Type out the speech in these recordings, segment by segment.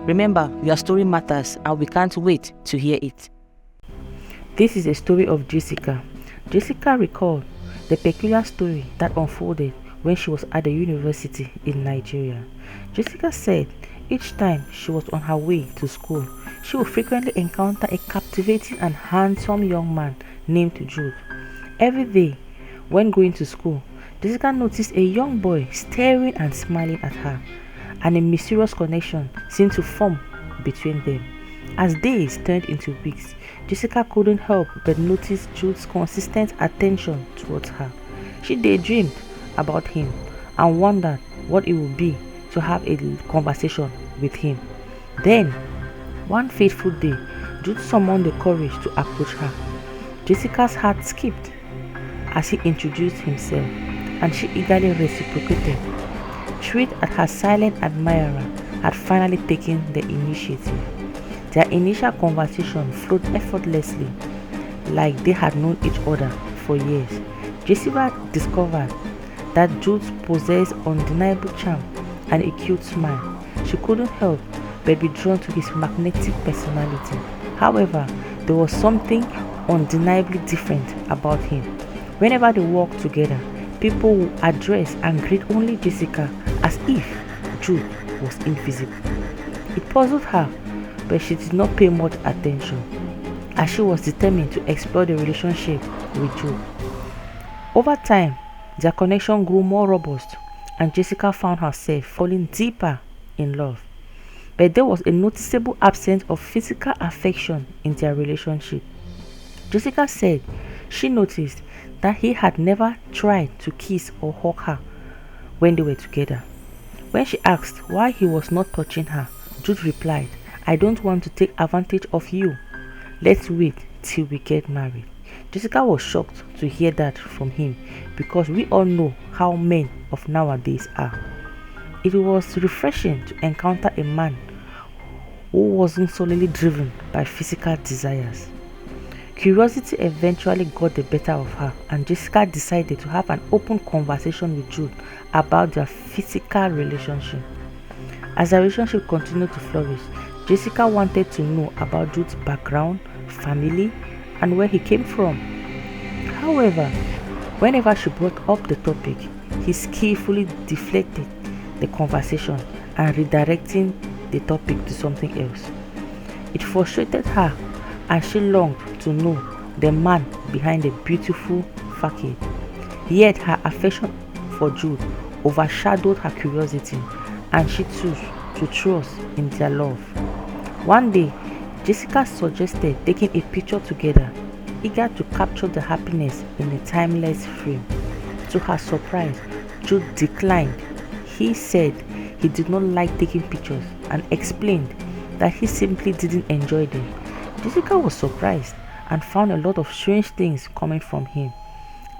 Remember, your story matters and we can't wait to hear it. This is a story of Jessica. Jessica recalled the peculiar story that unfolded when she was at the university in Nigeria. Jessica said each time she was on her way to school, she would frequently encounter a captivating and handsome young man named Jude. Every day, when going to school, Jessica noticed a young boy staring and smiling at her, and a mysterious connection seemed to form between them. As days turned into weeks, Jessica couldn't help but notice Jude's consistent attention towards her. She daydreamed about him and wondered what it would be to have a conversation with him. Then, one fateful day, Jude summoned the courage to approach her. Jessica's heart skipped as he introduced himself, and she eagerly reciprocated. Thrilled at her silent admirer had finally taken the initiative. Their initial conversation flowed effortlessly, like they had known each other for years. Jessica discovered that Jude possessed undeniable charm and a cute smile. She couldn't help but be drawn to his magnetic personality. However, there was something undeniably different about him. Whenever they walked together, people would address and greet only Jessica as if Jude was invisible. It puzzled her, but she did not pay much attention, as she was determined to explore the relationship with Jude. Over time, their connection grew more robust, and Jessica found herself falling deeper in love. But there was a noticeable absence of physical affection in their relationship. Jessica said she noticed that he had never tried to kiss or hug her when they were together. When she asked why he was not touching her, Jude replied, "I don't want to take advantage of you. Let's wait till we get married." Jessica was shocked to hear that from him, because we all know how men of nowadays are. It was refreshing to encounter a man who wasn't solely driven by physical desires. Curiosity eventually got the better of her, and Jessica decided to have an open conversation with Jude about their physical relationship. As their relationship continued to flourish, Jessica wanted to know about Jude's background, family, and where he came from. However, whenever she brought up the topic, he skillfully deflected the conversation and redirecting the topic to something else. It frustrated her, as she longed to know the man behind the beautiful facade. Yet her affection for Jude overshadowed her curiosity, and she chose to trust in their love. One day, Jessica suggested taking a picture together, eager to capture the happiness in a timeless frame. To her surprise, Jude declined. He said he did not like taking pictures and explained that he simply didn't enjoy them. Jessica was surprised and found a lot of strange things coming from him.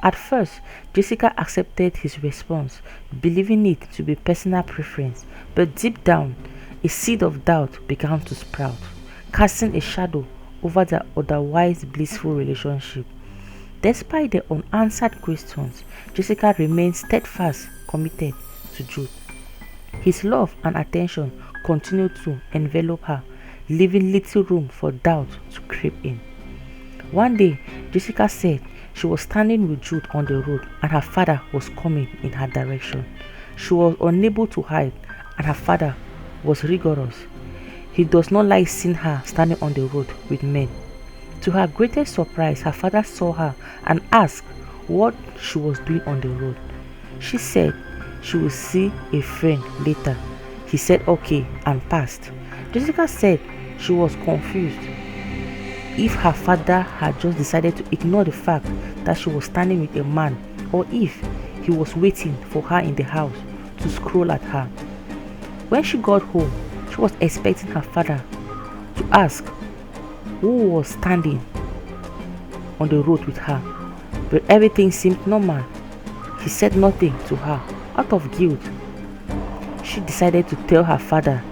At first, Jessica accepted his response, believing it to be personal preference, but deep down, a seed of doubt began to sprout, casting a shadow over their otherwise blissful relationship. Despite the unanswered questions, Jessica remained steadfast, committed to Jude. His love and attention continued to envelop her, leaving little room for doubt to creep in. One day, Jessica said she was standing with Jude on the road and her father was coming in her direction. She was unable to hide, and her father was rigorous. He does not like seeing her standing on the road with men. To her greatest surprise, her father saw her and asked what she was doing on the road. She said she would see a friend later. He said okay and passed. Jessica said she was confused if her father had just decided to ignore the fact that she was standing with a man, or if he was waiting for her in the house to scroll at her. When she got home, she was expecting her father to ask who was standing on the road with her, but everything seemed normal. He said nothing to her. Out of guilt, she decided to tell her father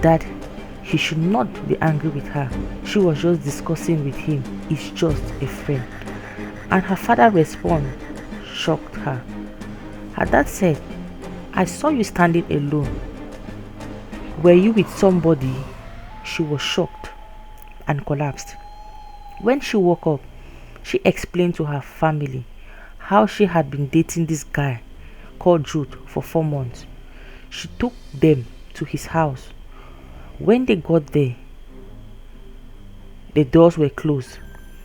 that he should not be angry with her. She was just discussing with him. It's just a friend. And her father's response shocked her. Her dad said, "I saw you standing alone. Were you with somebody?" she was shocked and collapsed. When she woke up, she explained to her family how she had been dating this guy called Jude for 4 months. She took them to his house. When they got there, the doors were closed.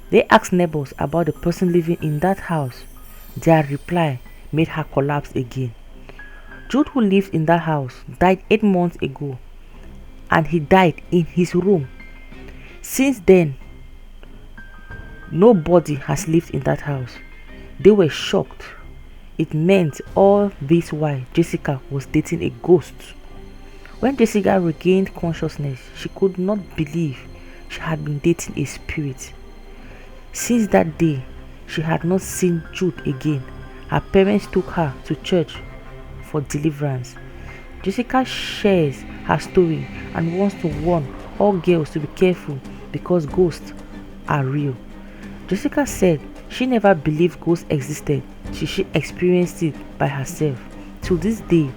They asked neighbors about the person living in that house. Their reply made her collapse again. Jude, who lived in that house, died 8 months ago, and he died in his room. Since then, nobody has lived in that house. They were shocked. It meant all this while Jessica was dating a ghost. When Jessica regained consciousness, she could not believe she had been dating a spirit. Since that day, she had not seen Jude again. Her parents took her to church for deliverance. Jessica shares her story and wants to warn all girls to be careful because ghosts are real. Jessica said she never believed ghosts existed till she experienced it by herself. To this day,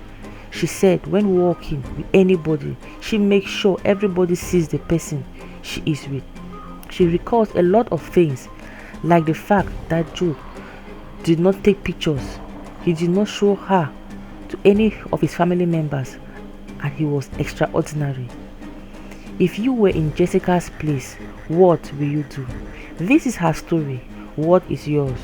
she said when walking with anybody, she makes sure everybody sees the person she is with. She recalls a lot of things, like the fact that Jude did not take pictures. He did not show her to any of his family members, and he was extraordinary. If you were in Jessica's place, what will you do? This is her story. What is yours?